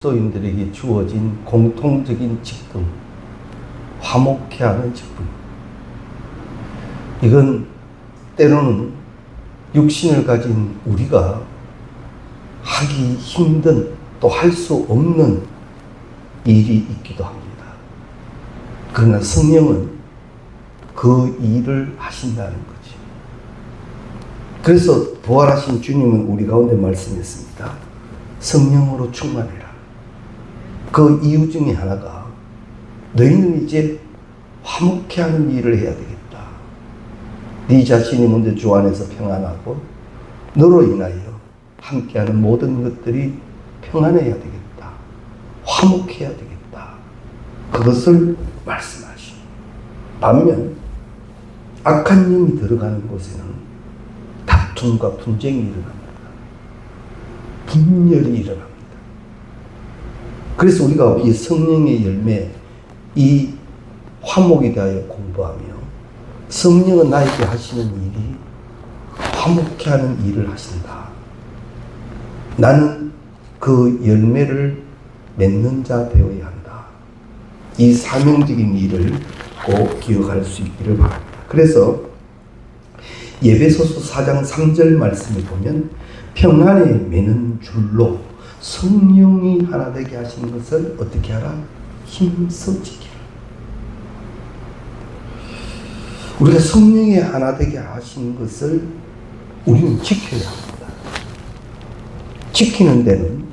그리스도인들에게 주어진 공통적인 직분, 화목케 하는 직분. 이건 때로는 육신을 가진 우리가 하기 힘든, 또 할 수 없는 일이 있기도 합니다. 그러나 성령은 그 일을 하신다는 거죠. 그래서 부활하신 주님은 우리 가운데 말씀했습니다. 성령으로 충만해라. 그 이유 중에 하나가 너희는 이제 화목케 하는 일을 해야 되겠다. 네 자신이 먼저 주 안에서 평안하고 너로 인하여 함께하는 모든 것들이 평안해야 되겠다. 화목해야 되겠다. 그것을 말씀하시오. 반면 악한 영이 들어가는 곳에는 다툼과 분쟁이 일어납니다. 분열이 일어납니다. 그래서 우리가 이 성령의 열매, 이 화목에 대하여 공부하며 성령은 나에게 하시는 일이 화목케 하는 일을 하신다. 나는 그 열매를 맺는 자 되어야 한다. 이 사명적인 일을 꼭 기억할 수 있기를 바랍니다. 그래서 에베소서 4장 3절 말씀을 보면 평안에 매는 줄로 성령이 하나 되게 하시는 것을 어떻게 하라? 힘써 지키라. 우리가 성령이 하나 되게 하시는 것을 우리는 지켜야 합니다. 지키는 데는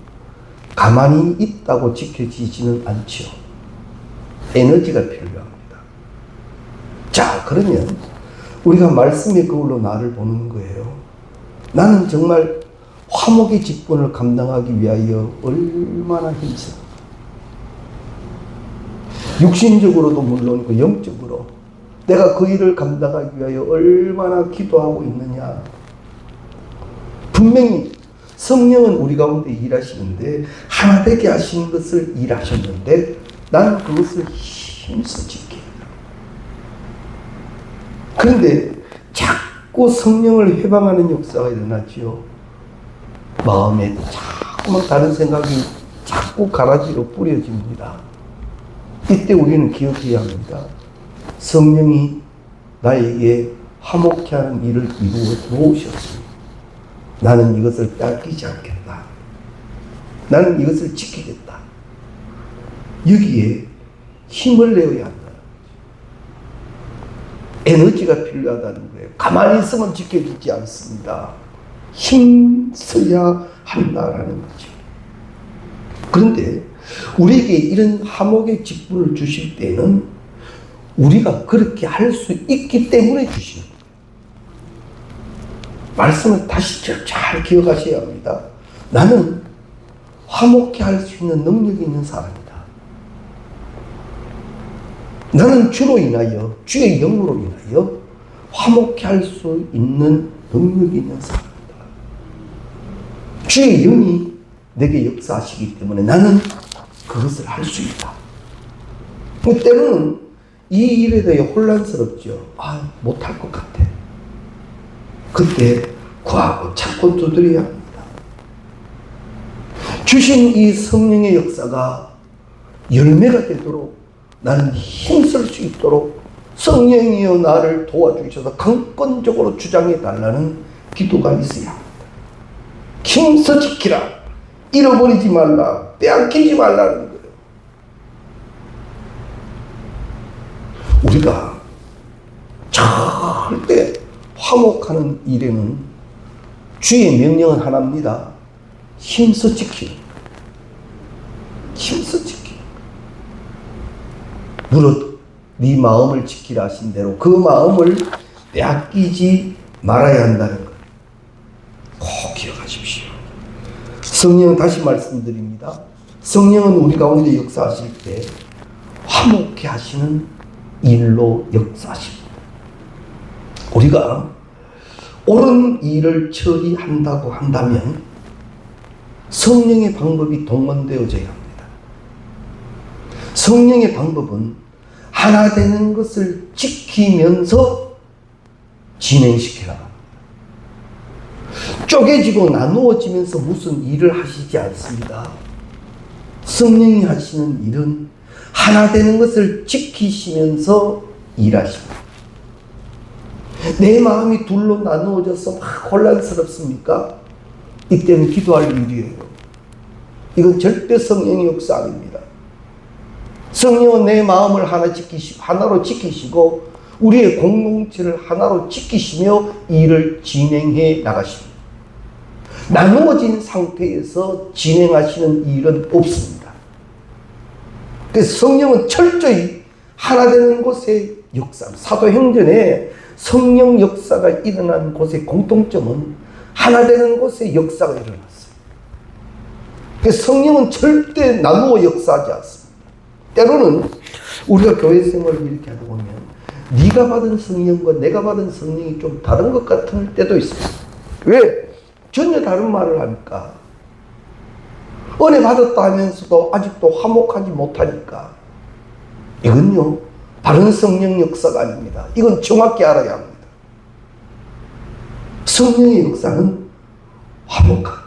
가만히 있다고 지켜지지는 않죠. 에너지가 필요합니다. 자, 그러면 우리가 말씀의 거울로 나를 보는 거예요. 나는 정말 화목의 직분을 감당하기 위하여 얼마나 힘써. 육신적으로도 물론이고 영적으로 내가 그 일을 감당하기 위하여 얼마나 기도하고 있느냐. 분명히 성령은 우리 가운데 일하시는데 하나 되게 하시는 것을 일하셨는데 나는 그것을 힘써 지켜요. 그런데 자꾸 성령을 해방하는 역사가 일어나지요. 마음에 자꾸만 다른 생각이 자꾸 가라지로 뿌려집니다. 이때 우리는 기억해야 합니다. 성령이 나에게 화목케 하는 일을 이루어 놓으셨습니다. 나는 이것을 빼앗기지 않겠다. 나는 이것을 지키겠다. 여기에 힘을 내어야 한다. 에너지가 필요하다는 거예요. 가만히 있으면 지켜지지 않습니다. 힘써야 한다라는 거죠. 그런데 우리에게 이런 화목의 직분을 주실 때는 우리가 그렇게 할 수 있기 때문에 주시는 거예요. 말씀을 다시 잘 기억하셔야 합니다. 나는 화목케 할 수 있는 능력이 있는 사람이다. 나는 주로 인하여, 주의 영으로 인하여 화목케 할 수 있는 능력이 있는 사람이다. 주의 영이 내게 역사하시기 때문에 나는 그것을 할 수 있다. 때로는 이 일에 대해 혼란스럽죠. 못할 것 같아. 그때 구하고 찾고 두드려야 합니다. 주신 이 성령의 역사가 열매가 되도록 나는 힘쓸 수 있도록 성령이여 나를 도와주셔서 강권적으로 주장해 달라는 기도가 있어야 합니다. 힘써 지키라. 잃어버리지 말라. 빼앗기지 말라는 거예요. 우리가 절대 화목하는 일에는 주의 명령은 하나입니다. 힘써 지키라. 힘써 지키라. 무릇 네 마음을 지키라 하신 대로 그 마음을 빼앗기지 말아야 한다는 것. 꼭 기억하십시오. 성령은 다시 말씀드립니다. 성령은 우리 가운데 역사하실 때 화목케 하시는 일로 역사하십니다. 우리가 옳은 일을 처리한다고 한다면 성령의 방법이 동원되어져야 합니다. 성령의 방법은 하나 되는 것을 지키면서 진행시켜라. 쪼개지고 나누어지면서 무슨 일을 하시지 않습니다. 성령이 하시는 일은 하나 되는 것을 지키시면서 일하십니다. 내 마음이 둘로 나누어져서 막 혼란스럽습니까? 이때는 기도할 일이에요. 이건 절대 성령의 역사 아닙니다. 성령은 내 마음을 하나로 지키시고 우리의 공동체를 하나로 지키시며 일을 진행해 나가십니다. 나누어진 상태에서 진행하시는 일은 없습니다. 그래서 성령은 철저히 하나 되는 곳의 역사, 사도행전에 성령 역사가 일어난 곳의 공통점은 하나 되는 곳의 역사가 일어났어요. 그래서 성령은 절대 나누어 역사하지 않습니다. 때로는 우리가 교회 생활을 이렇게 하다 보면 네가 받은 성령과 내가 받은 성령이 좀 다른 것 같은 때도 있습니다. 왜? 전혀 다른 말을 하니까. 은혜 받았다 하면서도 아직도 화목하지 못하니까. 이건요, 바른 성령 역사가 아닙니다. 이건 정확히 알아야 합니다. 성령의 역사는 화목합니다.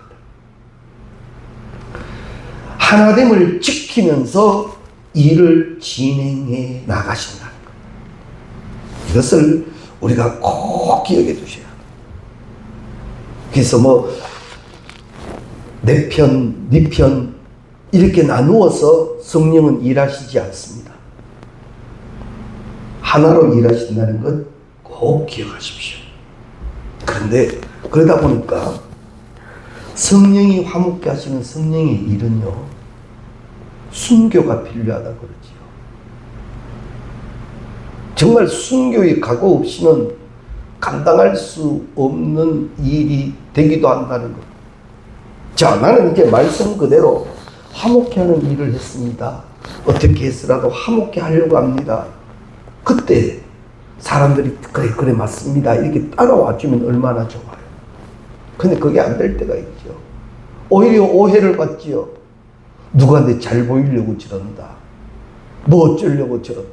하나됨을 지키면서 일을 진행해 나가신다는 것. 이것을 우리가 꼭 기억해 두셔야 합니다. 그래서 내 편, 네 편 이렇게 나누어서 성령은 일하시지 않습니다. 하나로 일하신다는 것 꼭 기억하십시오. 그런데 그러다 보니까 성령이 화목케 하시는 성령의 일은요, 순교가 필요하다 그러지요. 정말 순교의 각오 없이는 감당할 수 없는 일이 되기도 한다는 것. 자, 나는 이제 말씀 그대로 화목케 하는 일을 했습니다. 어떻게 해서라도 화목케 하려고 합니다. 그때 사람들이 그래 맞습니다 이렇게 따라와 주면 얼마나 좋아요. 근데 그게 안 될 때가 있죠. 오히려 오해를 받지요. 누가 내 잘 보이려고 저런다, 뭐 어쩌려고 저런다.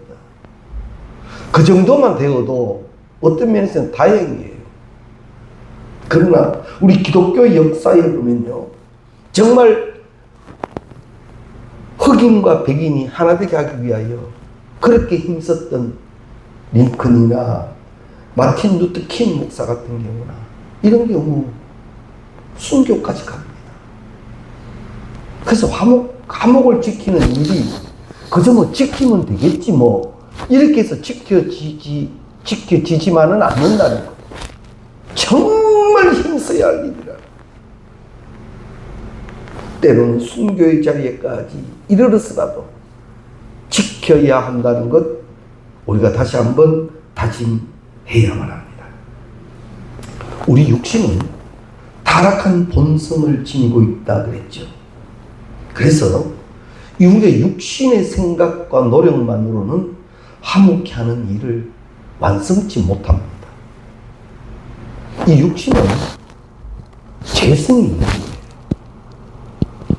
그 정도만 되어도 어떤 면에서는 다행이에요. 그러나 우리 기독교 역사에 보면요, 정말 흑인과 백인이 하나 되게 하기 위하여 그렇게 힘썼던 링컨이나 마틴 루터 킹 목사 같은 경우나 이런 경우 순교까지 갑니다. 그래서 화목을 지키는 일이 그저 지키면 되겠지 이렇게 해서 지켜지지만은 않는다는 것. 정말 힘써야 할 일이라. 때로는 순교의 자리에까지 이르러서라도 지켜야 한다는 것, 우리가 다시 한번 다짐해야만 합니다. 우리 육신은 타락한 본성을 지니고 있다 그랬죠. 그래서 우리의 육신의 생각과 노력만으로는 화목케 하는 일을 완성치 못합니다. 이 육신은 재성이 있는 거예요.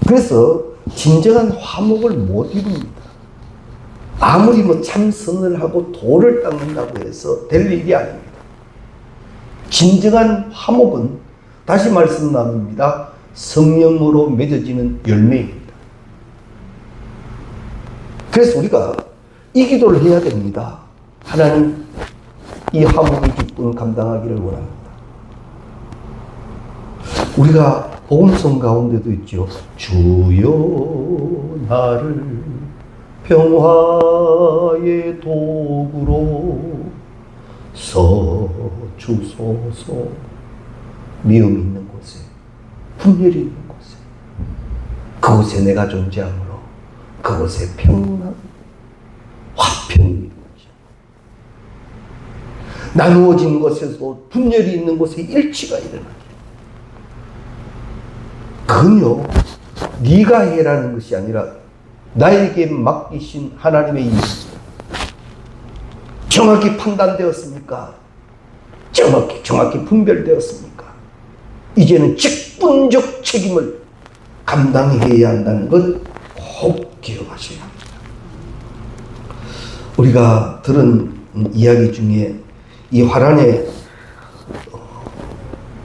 그래서 진정한 화목을 못 이룹니다. 아무리 참선을 하고 도를 닦는다고 해서 될 일이 아닙니다. 진정한 화목은 다시 말씀 나눕니다. 성령으로 맺어지는 열매입니다. 그래서 우리가 이 기도를 해야 됩니다. 하나님, 이 화목의 기쁨을 감당하기를 원합니다. 우리가 복음성 가운데도 있죠. 주여 나를 평화의 도구로 서주소서. 미움이 있는 곳에, 분열이 있는 곳에, 그곳에 내가 존재하므로 그곳에 평안, 화평이 있는 거죠. 나누어진 곳에서도 분열이 있는 곳에 일치가 일어나죠. 그건요, 네가 해라는 것이 아니라 나에게 맡기신 하나님의 일입니다. 정확히 판단되었습니까? 정확히 분별되었습니까? 이제는 직분적 책임을 감당해야 한다는 걸 꼭 기억하셔야 합니다. 우리가 들은 이야기 중에 이 화란의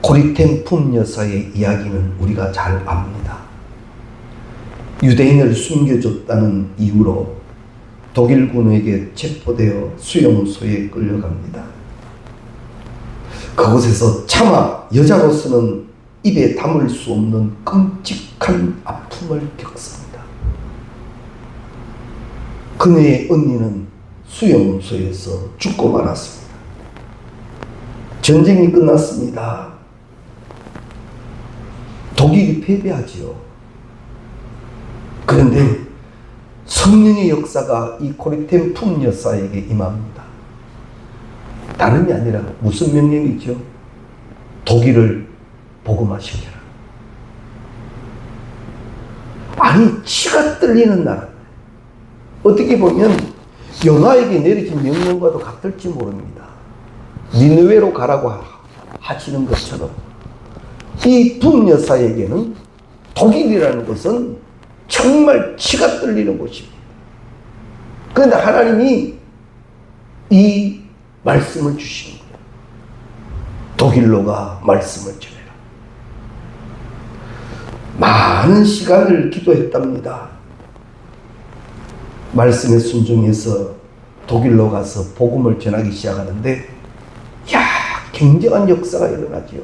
고리템 품 여사의 이야기는 우리가 잘 압니다. 유대인을 숨겨줬다는 이유로 독일군에게 체포되어 수용소에 끌려갑니다. 그곳에서 차마 여자로서는 입에 담을 수 없는 끔찍한 아픔을 겪습니다. 그녀의 언니는 수용소에서 죽고 말았습니다. 전쟁이 끝났습니다. 독일이 패배하지요. 그런데 성령의 역사가 이 코리템 품여사에게 임합니다. 다름이 아니라 무슨 명령이죠? 독일을 복음화시켜라. 아니, 치가 떨리는 나라. 어떻게 보면 요나에게 내려진 명령과도 같을지 모릅니다. 니느웨로 가라고 하시는 것처럼 이 품여사에게는 독일이라는 것은 정말 치가 떨리는 곳입니다. 그런데 하나님이 이 말씀을 주시는 거예요. 독일로 가 말씀을 전해라. 많은 시간을 기도했답니다. 말씀에 순종해서 독일로 가서 복음을 전하기 시작하는데, 굉장한 역사가 일어나지요.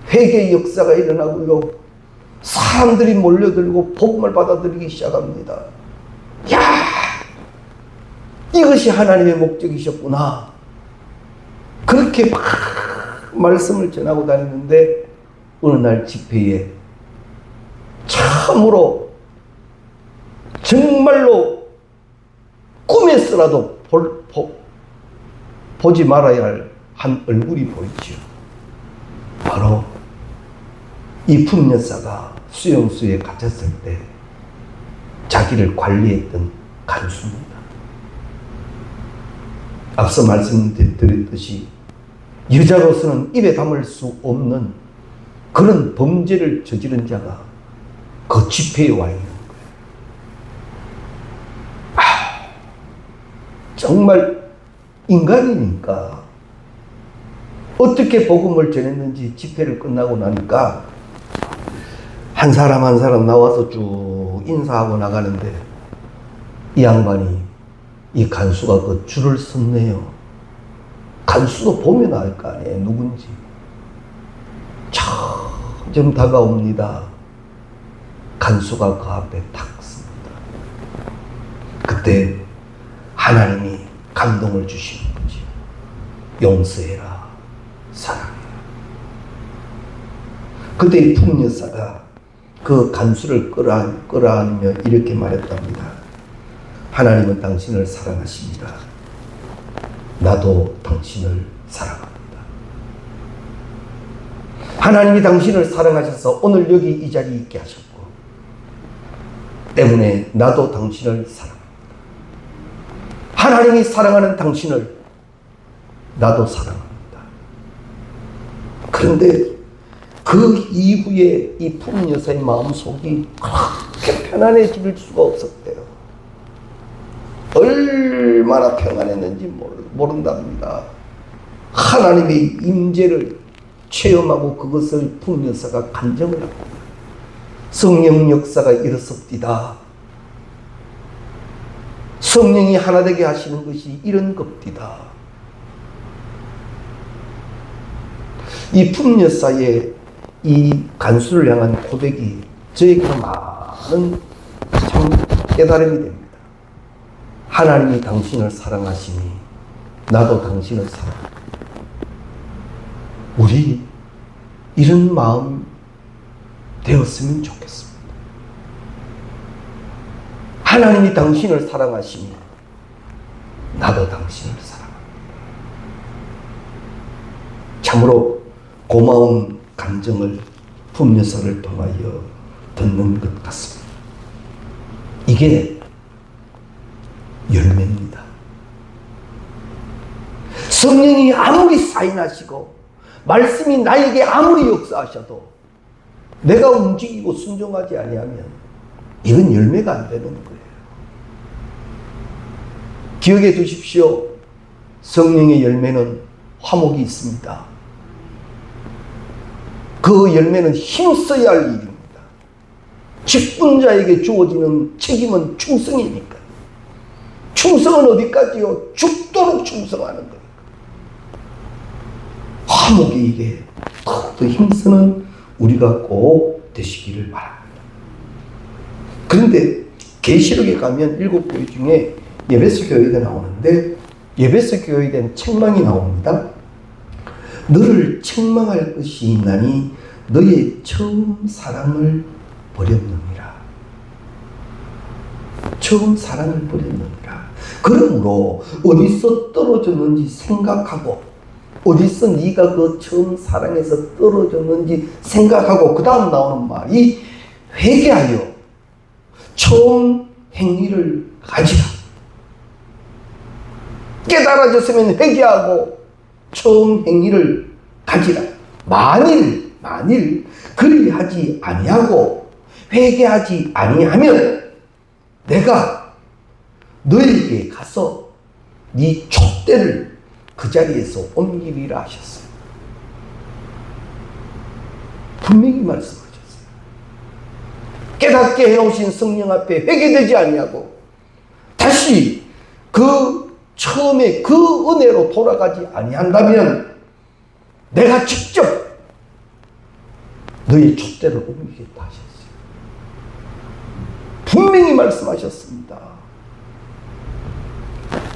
회개의 역사가 일어나고요. 사람들이 몰려들고 복음을 받아들이기 시작합니다. 이것이 하나님의 목적이셨구나. 그렇게 막 말씀을 전하고 다니는데 어느 날 집회에 참으로 정말로 꿈에서라도 보지 말아야 할 한 얼굴이 보이죠. 바로 이 품여사가 수용소에 갇혔을 때 자기를 관리했던 간수입니다. 앞서 말씀드렸듯이 여자로서는 입에 담을 수 없는 그런 범죄를 저지른 자가 그 집회에 와 있는 거예요. 정말 인간이니까 어떻게 복음을 전했는지 집회를 끝나고 나니까 한 사람 한 사람 나와서 쭉 인사하고 나가는데 이 양반이, 이 간수가 그 줄을 섰네요. 간수도 보면 알 거 아니에요, 누군지. 점점 다가옵니다. 간수가 그 앞에 탁 섭니다. 그때 하나님이 감동을 주시는 거지. 용서해라, 사랑해라. 그때 이 품여사가 그 간수를 끌어안으며 이렇게 말했답니다. 하나님은 당신을 사랑하십니다. 나도 당신을 사랑합니다. 하나님이 당신을 사랑하셔서 오늘 여기 이 자리에 있게 하셨고, 때문에 나도 당신을 사랑합니다. 하나님이 사랑하는 당신을 나도 사랑합니다. 그런데 그 이후에 이 품여사의 마음속이 그렇게 편안해질 수가 없었대요. 얼마나 평안했는지 모른답니다. 하나님의 임재를 체험하고 그것을 품여사가 간증을 합니다. 성령 역사가 일어섭디다. 성령이 하나 되게 하시는 것이 이런 겁디다. 이 품여사의 이 간수를 향한 고백이 저에게 많은 참 깨달음이 됩니다. 하나님이 당신을 사랑하시니 나도 당신을 사랑합니다. 우리 이런 마음 되었으면 좋겠습니다. 하나님이 당신을 사랑하시니 나도 당신을 사랑합니다. 참으로 고마운 감정을 품여사를 통하여 듣는 것 같습니다. 이게 열매입니다. 성령이 아무리 사인하시고 말씀이 나에게 아무리 역사하셔도 내가 움직이고 순종하지 아니하면 이건 열매가 안 되는 거예요. 기억해 두십시오. 성령의 열매는 화목이 있습니다. 그 열매는 힘써야 할 일입니다. 직분자에게 주어지는 책임은 충성이니까. 충성은 어디까지요? 죽도록 충성하는 거예요. 화목이 이게 더욱더 힘쓰는 우리가 꼭 되시기를 바랍니다. 그런데 계시록에 가면 7교회 중에 에베소 교회가 나오는데 에베소 교회에 대한 책망이 나옵니다. 너를 책망할 것이 있나니 너의 처음 사랑을 버렸느니라. 처음 사랑을 버렸느니라. 그러므로 어디서 떨어졌는지 생각하고, 어디서 네가 그 처음 사랑에서 떨어졌는지 생각하고, 그 다음 나오는 말이 회개하여 처음 행위를 가지라. 깨달아졌으면 회개하고 처음 행위를 가지라. 만일 그리하지 아니하고 회개하지 아니하면 내가 너에게 가서 네 촛대를 그 자리에서 옮기리라 하셨어요. 분명히 말씀하셨어요. 깨닫게 해오신 성령 앞에 회개되지 아니하고 다시 그 처음에 그 은혜로 돌아가지 아니한다면 내가 직접 너의 촛대를 옮기겠다 하셨어요. 분명히 말씀하셨습니다.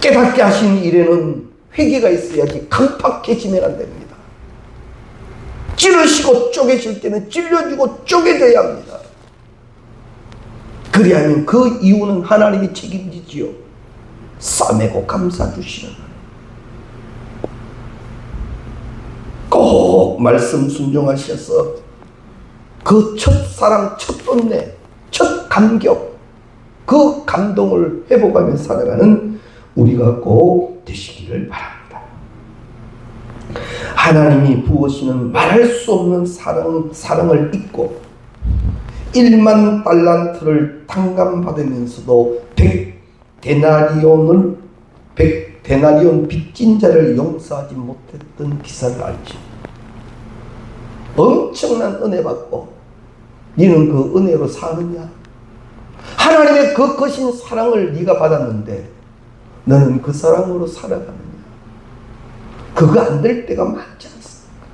깨닫게 하신 일에는 회개가 있어야지 강팍해지면 안 됩니다. 찌르시고 쪼개질 때는 찔려주고 쪼개져야 합니다. 그리하면 그 이유는 하나님이 책임지지요. 싸매고 감싸주시는 꼭 말씀 순종하셔서 그 첫사랑, 첫 은혜, 첫 감격, 그 감동을 회복하며 살아가는 우리가 꼭 되시기를 바랍니다. 하나님이 부으시는 말할 수 없는 사랑을 잊고 1만 달란트를 탕감받으면서도 100데나리온 빚진 자를 용서하지 못했던 기사를 알지. 엄청난 은혜 받고 너는 그 은혜로 사느냐? 하나님의 그 거신 사랑을 네가 받았는데 너는 그 사랑으로 살아가느냐? 그거 안 될 때가 많지 않습니까?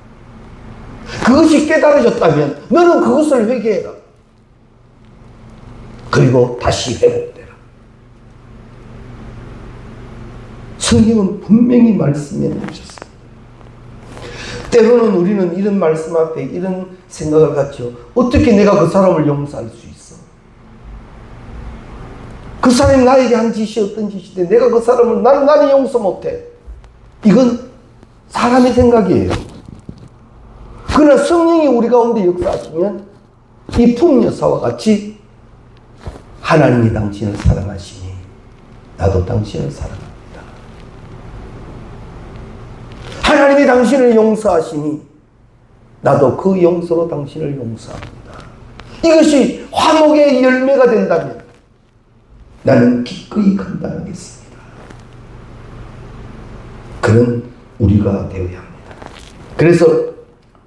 그것이 깨달아졌다면 너는 그것을 회개해라. 그리고 다시 회복되라. 성경은 분명히 말씀해 주셨습니다. 때로는 우리는 이런 말씀 앞에 이런 생각을 갖죠. 어떻게 내가 그 사람을 용서할 수 있어? 그 사람이 나에게 한 짓이 어떤 짓인데 내가 그 사람을 나는 용서 못해. 이건 사람의 생각이에요. 그러나 성령이 우리 가운데 역사하시면 이 품여사와 같이 하나님이 당신을 사랑하시니 나도 당신을 사랑합니다. 하나님이 당신을 용서하시니 나도 그 용서로 당신을 용서합니다. 이것이 화목의 열매가 된다면 나는 기꺼이 감당하겠습니다. 그런 우리가 되어야 합니다. 그래서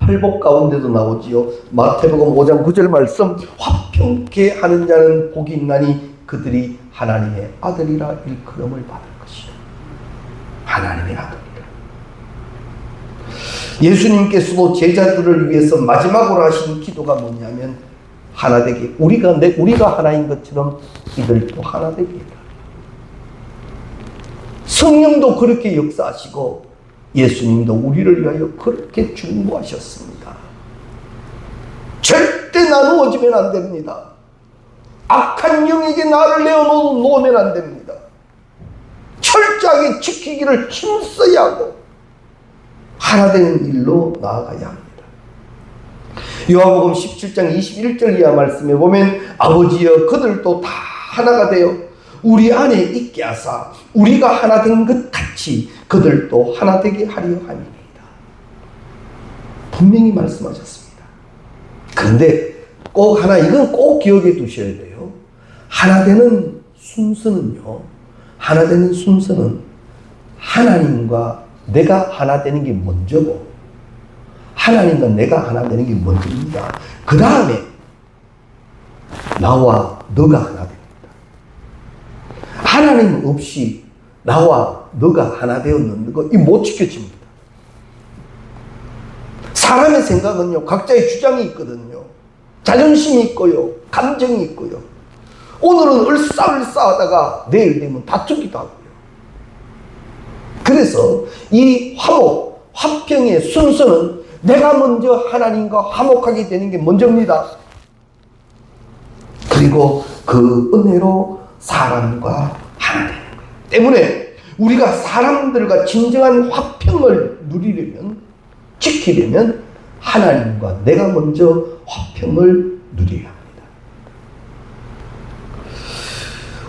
팔복 가운데도 나오지요. 마태복음 5장 9절 말씀, 화평케 하는 자는 복이 있나니 그들이 하나님의 아들이라 일컬음을 받을 것이다. 하나님의 아들이라. 예수님께서도 제자들을 위해서 마지막으로 하신 기도가 뭐냐면 하나 되게, 우리가 하나인 것처럼 이들도 하나 되게 해라. 성령도 그렇게 역사하시고 예수님도 우리를 위하여 그렇게 중보하셨습니다. 절대 나누어지면 안 됩니다. 악한 영에게 나를 내어놓으면 안 됩니다. 철저하게 지키기를 힘써야 하고 하나 되는 일로 나아가야 합니다. 요한복음 17장 21절 이하 말씀에 보면 아버지여 그들도 다 하나가 되어 우리 안에 있게 하사 우리가 하나 된 것 같이 그들도 하나 되게 하려 함이니이다. 분명히 말씀하셨습니다. 그런데 꼭 하나, 이건 꼭 기억해 두셔야 돼요. 하나 되는 순서는요, 하나 되는 순서는 하나님과 내가 하나 되는 게 먼저고 하나님과 내가 하나 되는 게 먼저입니다. 그 다음에 나와 너가 하나 됩니다. 하나님 없이 나와 너가 하나 되었는 거, 이 못 지켜집니다. 사람의 생각은요, 각자의 주장이 있거든요. 자존심이 있고요, 감정이 있고요. 오늘은 을싸을싸하다가 내일 되면 다투기도 하고요. 그래서 이 화목, 화평의 순서는 내가 먼저 하나님과 화목하게 되는 게 먼저입니다. 그리고 그 은혜로 사람과 하나 되는 거예요. 때문에 우리가 사람들과 진정한 화평을 누리려면, 지키려면 하나님과 내가 먼저 화평을 누려야 합니다.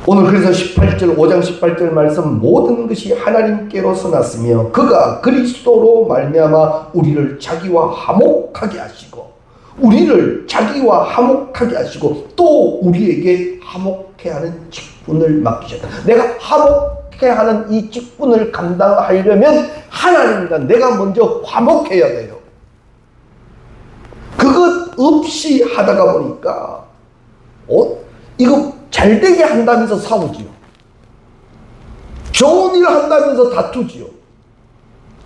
오늘 그래서 18절, 5장 18절 말씀, 모든 것이 하나님께로서 났으며 그가 그리스도로 말미암아 우리를 자기와 화목하게 하시고, 우리를 자기와 화목하게 하시고 또 우리에게 화목해 하는 직분을 맡기셨다. 내가 화목해 하는 이 직분을 감당하려면 하나님과 내가 먼저 화목해야 돼요. 그것 없이 하다가 보니까 이거 잘되게 한다면서 싸우지요. 좋은 일을 한다면서 다투지요.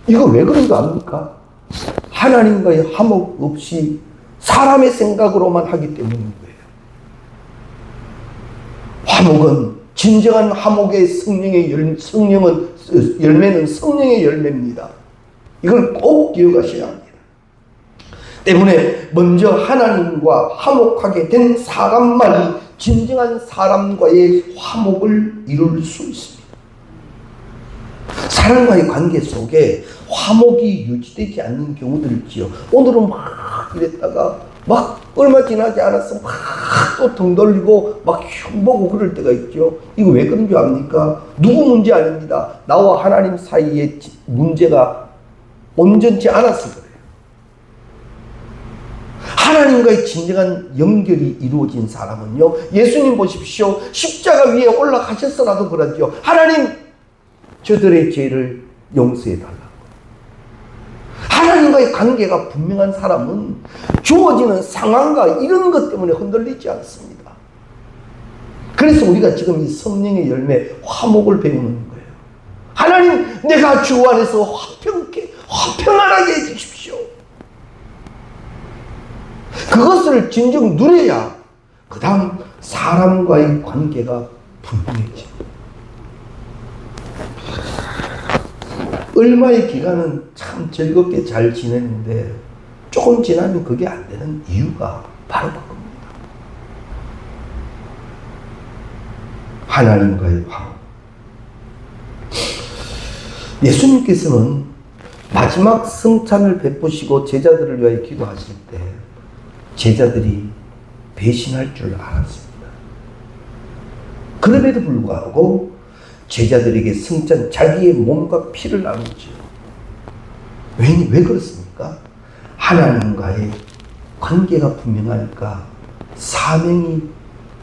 이거 왜 그런 거 압니까? 하나님과의 화목 없이 사람의 생각으로만 하기 때문인 거예요. 화목은, 진정한 화목의 열매는 성령의 열매입니다. 이걸 꼭 기억하셔야 합니다. 때문에 먼저 하나님과 화목하게 된 사람만이 진정한 사람과의 화목을 이룰 수 있습니다. 사람과의 관계 속에 화목이 유지되지 않는 경우들 있지요. 오늘은 막 이랬다가 막 얼마 지나지 않아서 막 또 등 돌리고 막 흉보고 그럴 때가 있죠. 이거 왜 그런 줄 압니까? 누구 문제 아닙니다. 나와 하나님 사이에 문제가 온전치 않아서 그래요. 하나님과의 진정한 연결이 이루어진 사람은요, 예수님 보십시오. 십자가 위에 올라가셨어라도 그러죠. 하나님, 저들의 죄를 용서해달라고. 하나님과의 관계가 분명한 사람은 주어지는 상황과 이런 것 때문에 흔들리지 않습니다. 그래서 우리가 지금 이 성령의 열매, 화목을 배우는 거예요. 하나님, 내가 주 안에서 화평하게 해주십시오. 그것을 진정 누려야 그 다음 사람과의 관계가 분명해집니다. 얼마의 기간은 참 즐겁게 잘 지내는데 조금 지나면 그게 안 되는 이유가 바로 그겁니다. 하나님과의 화목. 예수님께서는 마지막 성찬을 베푸시고 제자들을 위하여 기도하실 때 제자들이 배신할 줄 알았습니다. 그럼에도 불구하고 제자들에게 성찬, 자기의 몸과 피를 나누죠. 왜 그렇습니까? 하나님과의 관계가 분명하니까 사명이,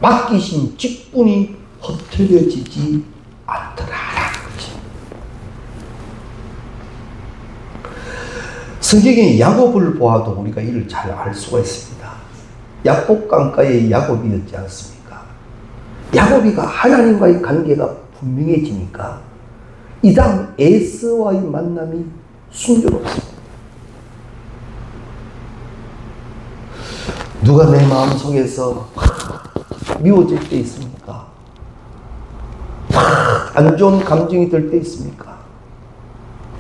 맡기신 직분이 허투려지지 않더라라는 거지. 성경의 야곱을 보아도 우리가 이를 잘 알 수가 있습니다. 야복강가의 야곱이었지 않습니까? 야곱이가 하나님과의 관계가 분명해지니까 이 다음 에서와의 만남이 순조롭습니다. 누가 내 마음속에서 미워질 때 있습니까? 안 좋은 감정이 들 때 있습니까?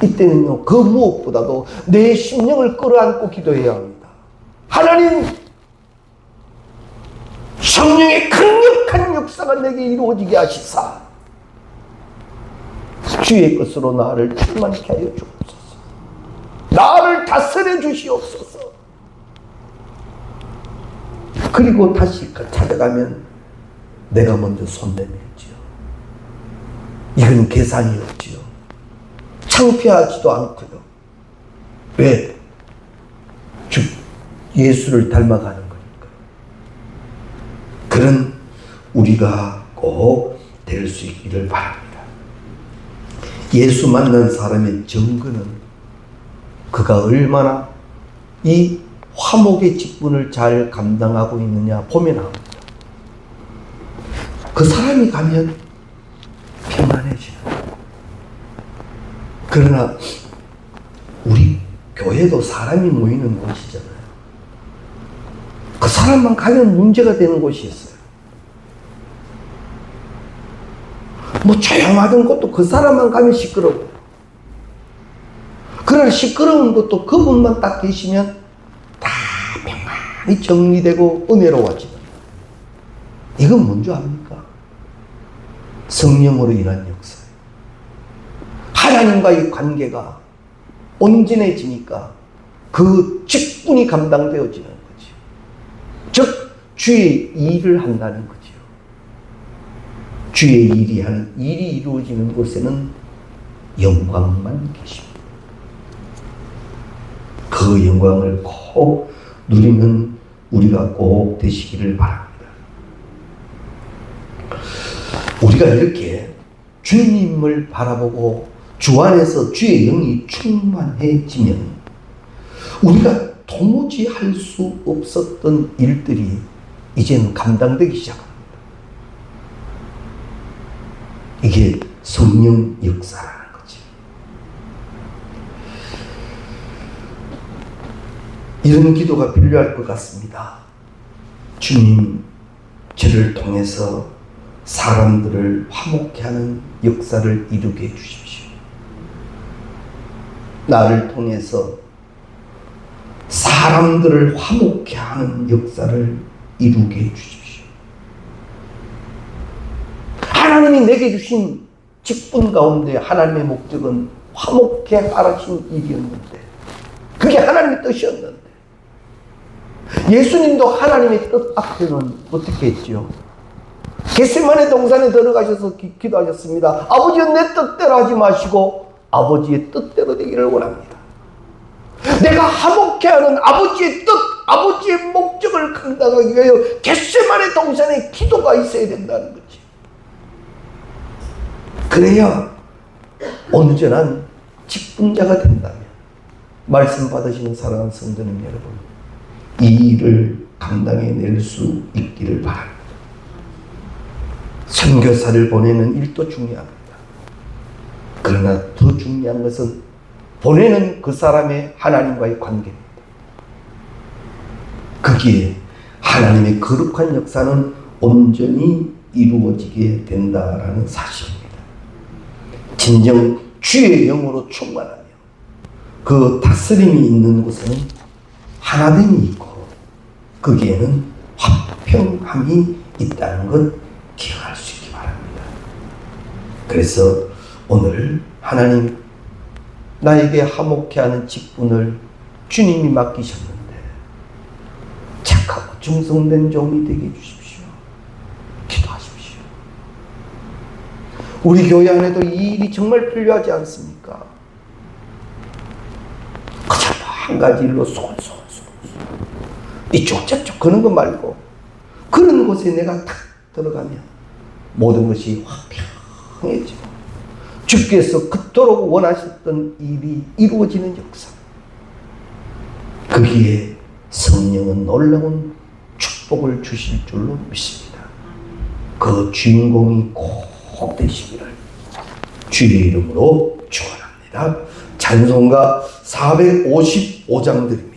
이때는요, 그 무엇보다도 내 심령을 끌어안고 기도해야 합니다. 하나님, 성령의 강력한 역사가 내게 이루어지게 하시사 주의 것으로 나를 충만케 하여 주옵소서. 나를 다스려 주시옵소서. 그리고 다시 찾아가면 내가 먼저 손 내밀지요. 이건 계산이 없지요. 창피하지도 않고요. 왜? 주 예수를 닮아가는 거니까. 그런 우리가 꼭 될 수 있기를 바랍니다. 예수 만난 사람의 증거는 그가 얼마나 이 화목의 직분을 잘 감당하고 있느냐 보면 합니다. 그 사람이 가면 평안해지는 거예요. 그러나 우리 교회도 사람이 모이는 곳이잖아요. 그 사람만 가면 문제가 되는 곳이 있어요. 뭐 조용하던 곳도 그 사람만 가면 시끄러워. 그러나 시끄러운 것도 그분만 딱 계시면 다 평안히 정리되고 은혜로워지는. 이건 뭔지 압니까? 성령으로 인한 역사예요. 하나님과의 관계가 온전해지니까 그 직분이 감당되어지는 거죠. 즉 주의 일을 한다는 거죠. 주의 일이 이루어지는 곳에는 영광만 계십니다. 그 영광을 꼭 누리는 우리가 꼭 되시기를 바랍니다. 우리가 이렇게 주님을 바라보고 주 안에서 주의 영이 충만해지면 우리가 도무지 할 수 없었던 일들이 이제는 감당되기 시작합니다. 이게 성령 역사라는 거지. 이런 기도가 필요할 것 같습니다. 주님, 저를 통해서 사람들을 화목케 하는 역사를 이루게 해주십시오. 나를 통해서 사람들을 화목케 하는 역사를 이루게 해주십시오. 하나님이 내게 주신 직분 가운데 하나님의 목적은 화목케 하라신 일이었는데, 그게 하나님의 뜻이었는데, 예수님도 하나님의 뜻 앞에는 어떻게 했죠? 겟세마네 동산에 들어가셔서 기도하셨습니다. 아버지여, 내 뜻대로 하지 마시고 아버지의 뜻대로 되기를 원합니다. 내가 화목케 하는 아버지의 뜻, 아버지의 목적을 감당하기 위하여 겟세마네 동산에 기도가 있어야 된다는 거지. 그래야 온전한 직분자가 된다면, 말씀 받으시는 사랑하는 성도님 여러분, 이 일을 감당해낼 수 있기를 바랍니다. 선교사를 보내는 일도 중요합니다. 그러나 더 중요한 것은 보내는 그 사람의 하나님과의 관계입니다. 거기에 하나님의 거룩한 역사는 온전히 이루어지게 된다라는 사실입니다. 진정 주의 영으로 충만하며 그 다스림이 있는 곳에는 하나됨이 있고 거기에는 화평함이 있다는 것 기억할 수 있기 바랍니다. 그래서 오늘 하나님, 나에게 화목케 하는 직분을 주님이 맡기셨는데 착하고 충성된 종이 되게 해주십시오. 기도하십시오. 우리 교회 안에도 이 일이 정말 필요하지 않습니까? 그저 한 가지 일로 솔솔솔 이쪽 저쪽 그런 거 말고, 그런 곳에 내가 탁 들어가면 모든 것이 화평해지고 주께서 그토록 원하셨던 일이 이루어지는 역사, 거기에 성령은 놀라운 축복을 주실 줄로 믿습니다. 그 주인공이 꼭 되시기를 주의 이름으로 축원합니다. 찬송가 455장 드립니다.